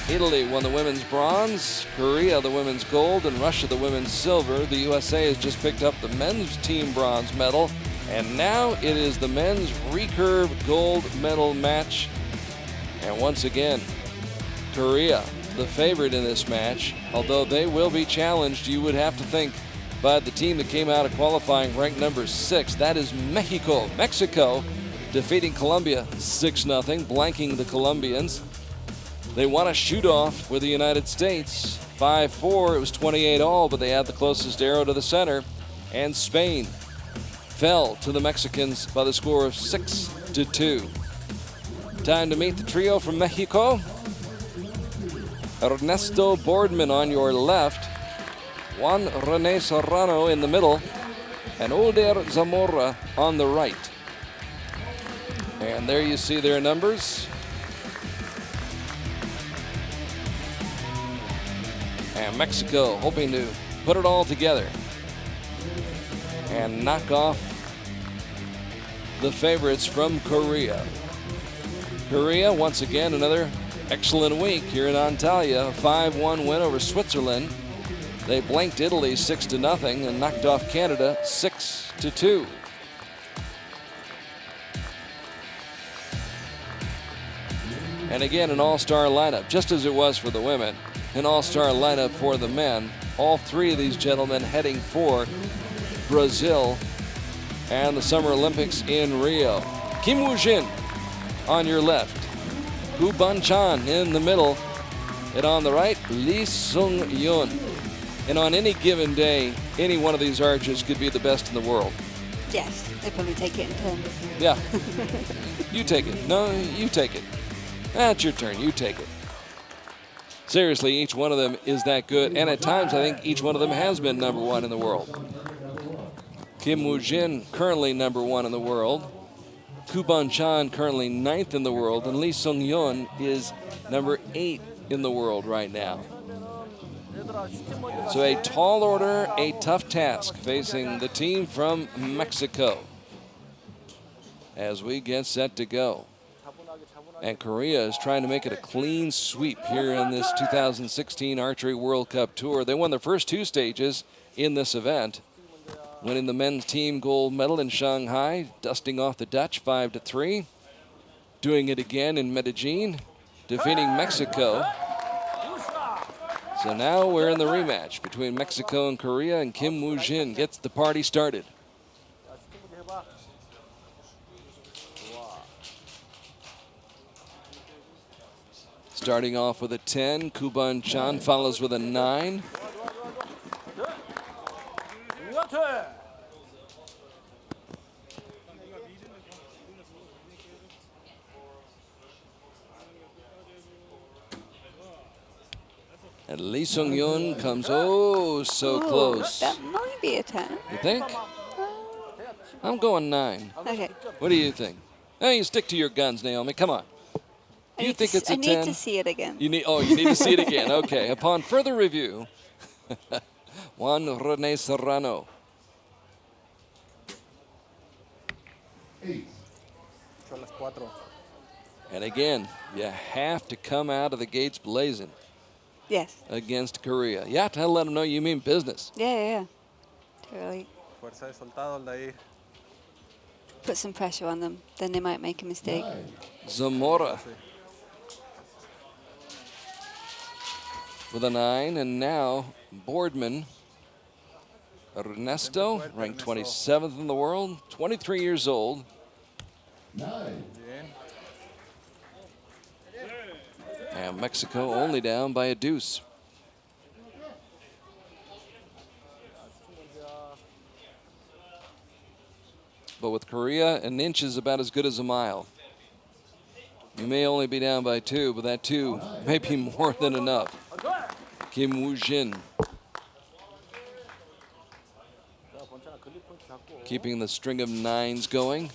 Italy won the women's bronze, Korea the women's gold, and Russia the women's silver. The USA has just picked up the men's team bronze medal, and now it is the men's recurve gold medal match. And once again, Korea, the favorite in this match, although they will be challenged, you would have to think, by the team that came out of qualifying ranked number 6. That is Mexico. Mexico defeating Colombia 6-0, blanking the Colombians. They won a shoot-off with the United States, 5-4. It was 28-all, but they had the closest arrow to the center. And Spain fell to the Mexicans by the score of 6-2. Time to meet the trio from Mexico. Ernesto Boardman on your left, Juan Rene Serrano in the middle, and Older Zamora on the right. And there you see their numbers. And Mexico hoping to put it all together and knock off the favorites from Korea. Korea, once again, another excellent week here in Antalya. A 5-1 win over Switzerland. They blanked Italy 6-0 and knocked off Canada 6-2. And again, an all-star lineup, just as it was for the women. An all-star lineup for the men. All three of these gentlemen heading for Brazil and the Summer Olympics in Rio. Kim Woo-jin on your left. Koo Ban-chan in the middle. And on the right, Lee Sung-yeon. And on any given day, any one of these archers could be the best in the world. Yes, they probably take it in turns. Yeah. You take it. No, you take it. That's your turn. You take it. Seriously, each one of them is that good. And at times, I think each one of them has been number 1 in the world. Kim Woo-jin, currently number 1 in the world. Koo Ban-chan, currently 9th in the world. And Lee Sung-yeon is number 8 in the world right now. So a tall order, a tough task facing the team from Mexico as we get set to go. And Korea is trying to make it a clean sweep here in this 2016 Archery World Cup Tour. They won their first 2 stages in this event, winning the men's team gold medal in Shanghai, dusting off the Dutch 5-3, doing it again in Medellin, defeating Mexico. So now we're in the rematch between Mexico and Korea, and Kim Woo-jin gets the party started. Starting off with a 10, Koo Ban-chan follows with a 9. And Lee Sung-yeon comes so close. That might be a 10. You think? I'm going 9. Okay. What do you think? Hey, you stick to your guns, Naomi. Come on. Do you think it's a 10? I need to see it again. You need to see it again. Okay. Upon further review, Juan Rene Serrano. 8. And again, you have to come out of the gates blazing. Yes. Against Korea. You have to let them know you mean business. Yeah. Totally. Put some pressure on them, then they might make a mistake. 9. Zamora with a 9, and now Boardman. Ernesto, ranked 27th in the world, 23 years old. 9. And Mexico only down by a deuce. But with Korea, an inch is about as good as a mile. You may only be down by 2, but that 2 may be more than enough. Kim Woo-jin keeping the string of 9s going.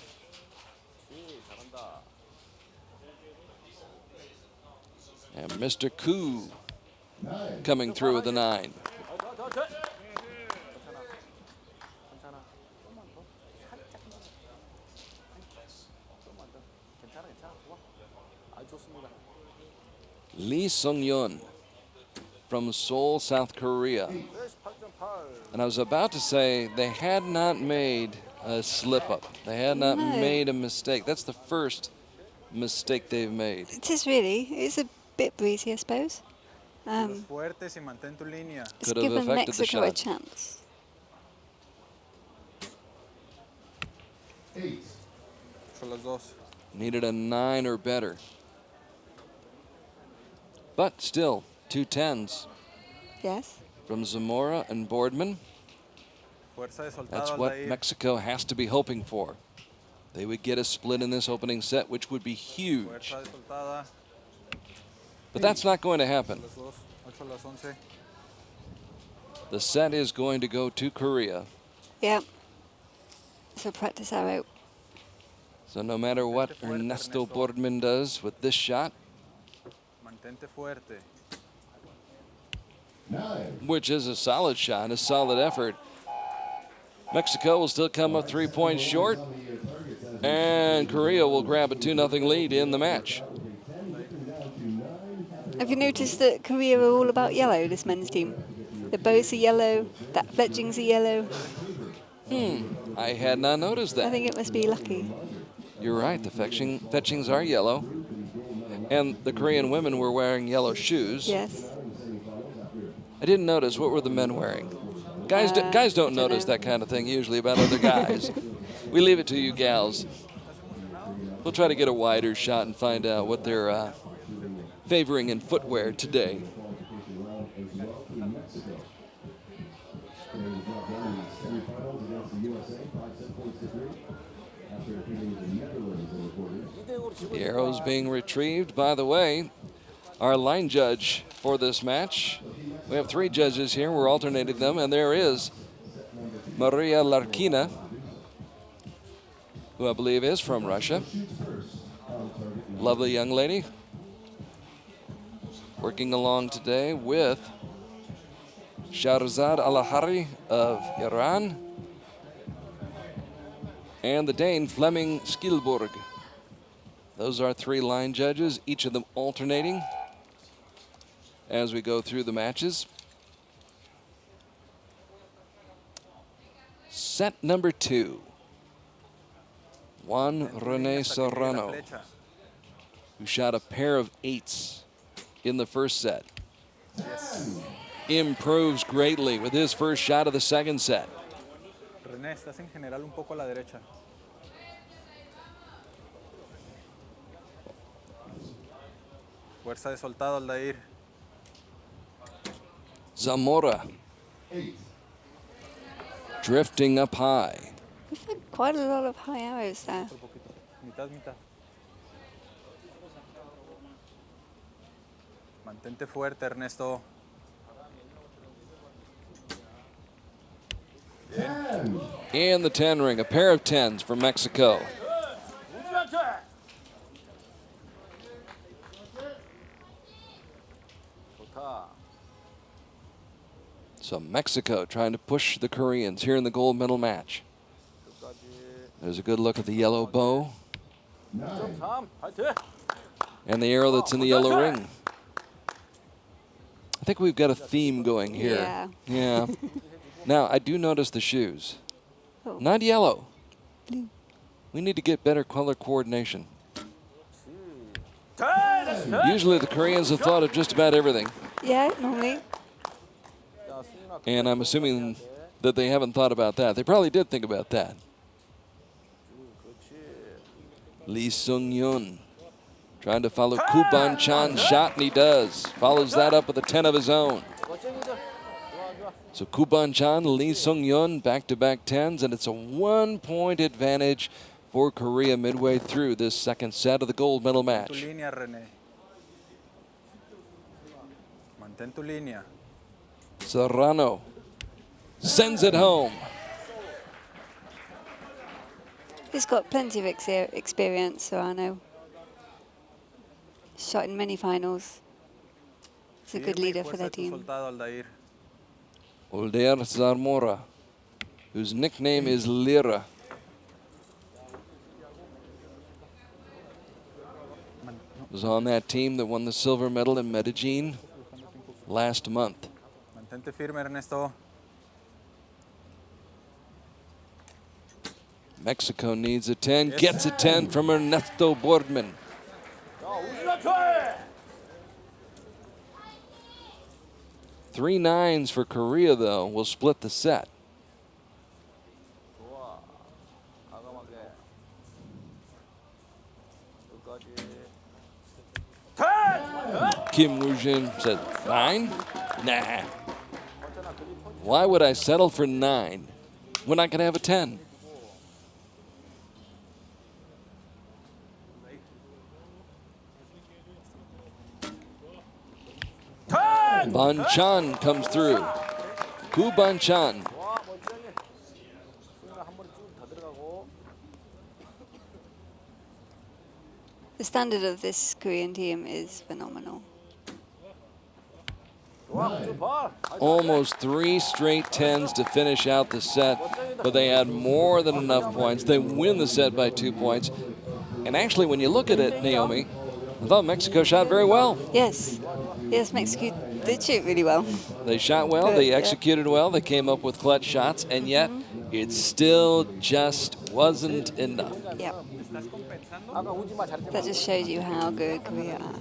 And Mr. Koo coming through with a 9. Lee Sung-yeon from Seoul, South Korea. And I was about to say they had not made a slip-up. They had not No. made a mistake. That's the first mistake they've made. It is really. It's a bit breezy, I suppose. Fuertes y mantén tu línea. It's Could have given affected the Mexico a shot. chance. 8. Son los dos. Needed a 9 or better. But still, 2 10s Yes. from Zamora and Boardman. Fuerza de soltado That's al what Dair. Mexico has to be hoping for. They would get a split in this opening set, which would be huge. Fuerza de soltada. But that's not going to happen. Los dos. 8 a las 11. The set is going to go to Korea. Yep. So practice our out. So no matter what Ernesto Boardman does with this shot, Mantente fuerte. 9. which is a solid shot, a solid effort, Mexico will still come up 3 points short, and Korea will grab a 2-0 lead in the match. Have you noticed that Korea are all about yellow, this men's team? The bows are yellow, that fletchings are yellow. I had not noticed I that. think it must be lucky. You're right, the fetchings are yellow, and the Korean women were wearing yellow shoes. Yes. I didn't notice. What were the men wearing? Guys, guys I don't don't notice know. that kind of thing usually about other guys. We leave it to you gals. We'll try to get a wider shot and find out what they're favoring in footwear today. The arrow's being retrieved. By the way, our line judge for this match, we have 3 judges here. We're alternating them, and there is Maria Larkina, who I believe is from Russia. Lovely young lady. Working along today with Shahrazad Alahari of Iran and the Dane Fleming Skilborg. Those are 3 line judges, each of them alternating as we go through the matches. Set number 2. Juan Rene Serrano, who shot a pair of 8s in the first set. Improves greatly with his first shot of the second set. René, estás en general un poco a la derecha. Fuerza de soltado al Dair. Zamora 8. drifting up high. We've had quite a lot of high arrows there. Otro poquito. Mitad, mitad. Mantente fuerte, Ernesto. 10. In the 10 ring, a pair of 10s for Mexico. So Mexico trying to push the Koreans here in the gold medal match. There's a good look at the yellow bow 9. and the arrow that's in the yellow ring. I think we've got a theme going here. Yeah. Yeah. Now, I do notice the shoes. Oh. Not yellow. Blue. We need to get better color coordination. Usually the Koreans have thought of just about everything. Yeah, normally. And I'm assuming that they haven't thought about that. They probably did think about that. Lee Sung-yeon trying to follow Kuban Chan's shot, and he does. Follows that up with a 10 of his own. So Kuban Chan, Lee Sung-yeon, back-to-back 10s, and it's a 1-point advantage for Korea midway through this second set of the gold medal Tu match. línea, René. Mantén tu línea. Serrano sends it home. He's got plenty of experience, Serrano. Shot in many finals. He's a good Firme y leader for fuerza their de tu team. soltado al Dair. Older Zamora, whose nickname is Lira. No, Was on that team that won the silver medal in Medellin last month. Mantente firme, Ernesto. Mexico needs a 10, gets a 10 from Ernesto Boardman. 3 9s for Korea, though, will split the set. Kim Woo-jin said 9? Nah. Why would I settle for 9? We're not going to have a 10. Banchan comes through. Ku Banchan. The standard of this Korean team is phenomenal. Almost 3 straight 10s to finish out the set, but they had more than enough points. They win the set by 2 points. And actually, when you look at it, Naomi, I thought Mexico shot very well. Yes. Yes, Mexico did shoot really well. They shot well, they executed well, they came up with clutch shots, and yet it still just wasn't enough. Yeah. That just shows you how good Korea are.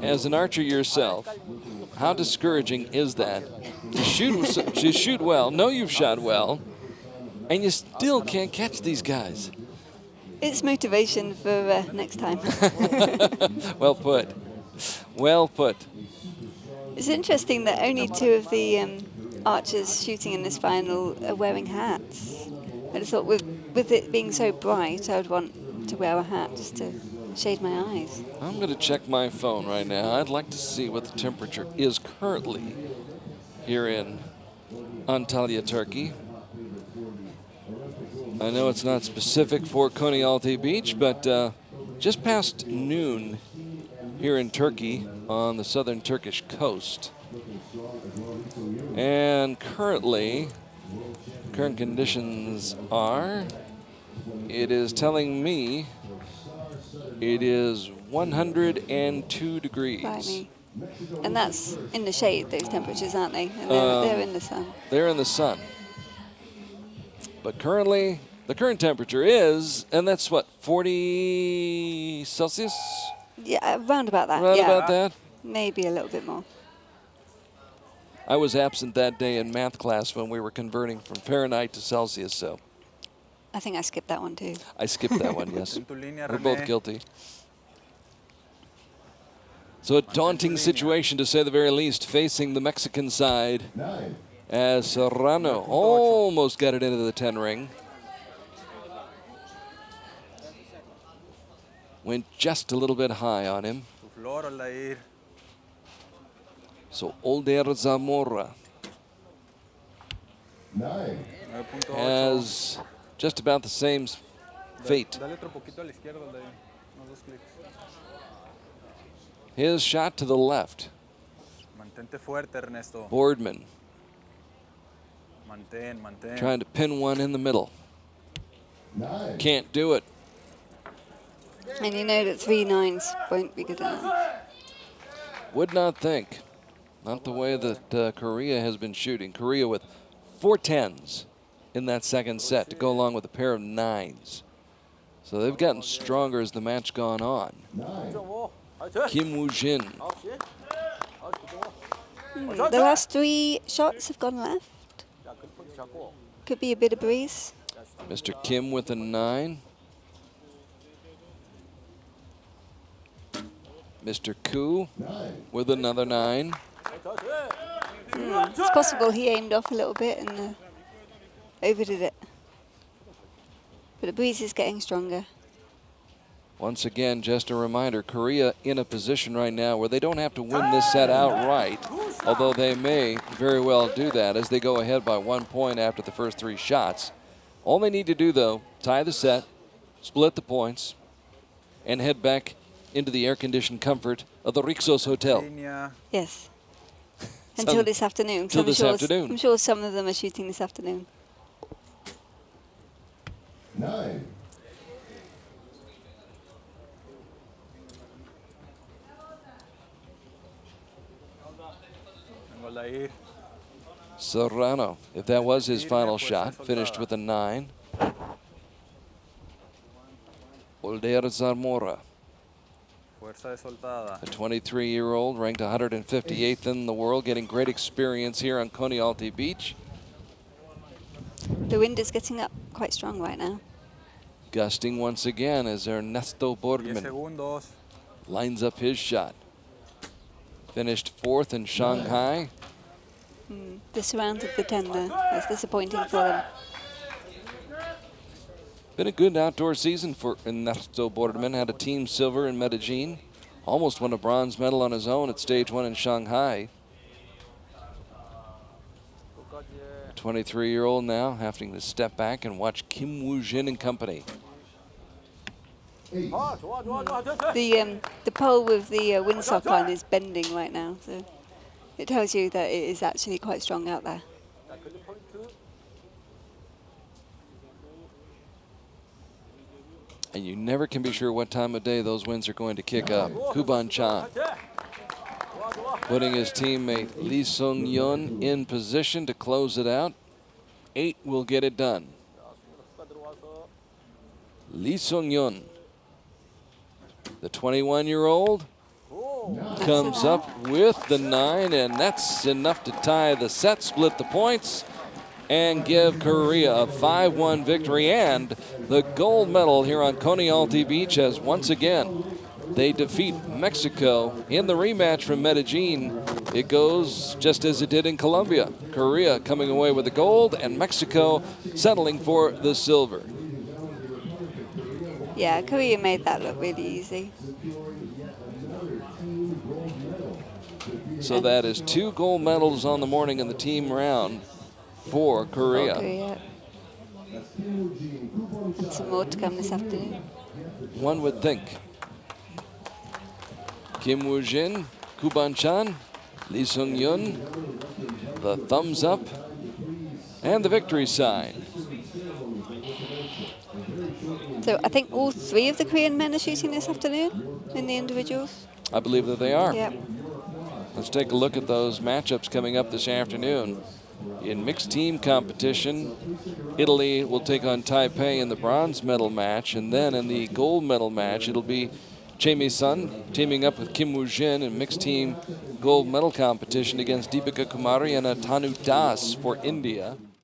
As an archer yourself, how discouraging is that? You shoot well, know you've shot well, and you still can't catch these guys. It's motivation for next time. Well put. Well put. It's interesting that only 2 of the archers shooting in this final are wearing hats. I just thought with it being so bright, I would want to wear a hat just to shade my eyes. I'm going to check my phone right now. I'd like to see what the temperature is currently here in Antalya, Turkey. I know it's not specific for Konyaaltı Beach, but just past noon here in Turkey on the southern Turkish coast. And current conditions are, it is telling me it is 102 degrees. Blimey. And that's in the shade, those temperatures, aren't they? And they're in the sun. They're in the sun. But currently, the current temperature is, and that's what, 40 Celsius? Yeah, around about that. Right yeah. about that? Maybe a little bit more. I was absent that day in math class when we were converting from Fahrenheit to Celsius, so I think I skipped that one too. I skipped that one, yes. We're both guilty. So a daunting situation, to say the very least, facing the Mexican side, as Serrano almost got it into the 10 ring. Went just a little bit high on him. So Older Zamora has just about the same fate. His shot to the left. Boardman trying to pin one in the middle. Can't do it. And you know that 3 9s won't be good enough. Would not think. Not the way that Korea has been shooting. Korea with 4 10s in that second set to go along with a pair of 9s. So they've gotten stronger as the match gone on. Kim Woo-jin. The last 3 shots have gone left. Could be a bit of breeze. Mr. Kim with a 9. Mr. Koo with another 9. It's possible he aimed off a little bit and overdid it. But the breeze is getting stronger. Once again, just a reminder, Korea in a position right now where they don't have to win this set outright, although they may very well do that as they go ahead by 1 point after the first 3 shots. All they need to do, though, tie the set, split the points, and head back into the air-conditioned comfort of the Rixos Hotel. Yes. Until this afternoon. Until this afternoon. I'm sure some of them are shooting this afternoon. 9. Aldair. Serrano, if that was his final shot, finished with a 9. Aldair Zamora, Fuerza de soltada. a 23-year-old, ranked 158th in the world, getting great experience here on Konialti Beach. The wind is getting up quite strong right now. Gusting once again as Ernesto 10 Boardman segundos. lines up his shot. Finished 4th in Shanghai. The surround of the 10 there. That's disappointing for them. Been a good outdoor season for Ernesto Boardman. Had a team silver in Medellin. Almost won a bronze medal on his own at stage 1 in Shanghai. 23-year-old now having to step back and watch Kim Woo-jin and company. The pole with the windsock on is bending right now, so it tells you that it is actually quite strong out there. And you never can be sure what time of day those winds are going to kick up. Kuban Chan putting his teammate Lee Sung-yeon in position to close it out. 8 will get it done. Lee Sung-yeon, the 21-year-old, comes up with the 9, and that's enough to tie the set, split the points, and give Korea a 5-1 victory and the gold medal here on Konialti Beach, as once again they defeat Mexico in the rematch from Medellin. It goes just as it did in Colombia. Korea coming away with the gold and Mexico settling for the silver. Yeah, Korea made that look really easy. So that is 2 gold medals on the morning in the team round for Korea. And some more to come this afternoon. One would think. Kim Woo-jin, Kuban Chan, Lee Sung-yeon, the thumbs up, and the victory sign. So I think all 3 of the Korean men are shooting this afternoon in the individuals. I believe that they are. Yeah. Let's take a look at those matchups coming up this afternoon. In mixed team competition, Italy will take on Taipei in the bronze medal match, and then in the gold medal match, it'll be Chae Sun teaming up with Kim Woo-jin in mixed team gold medal competition against Deepika Kumari and Atanu Das for India.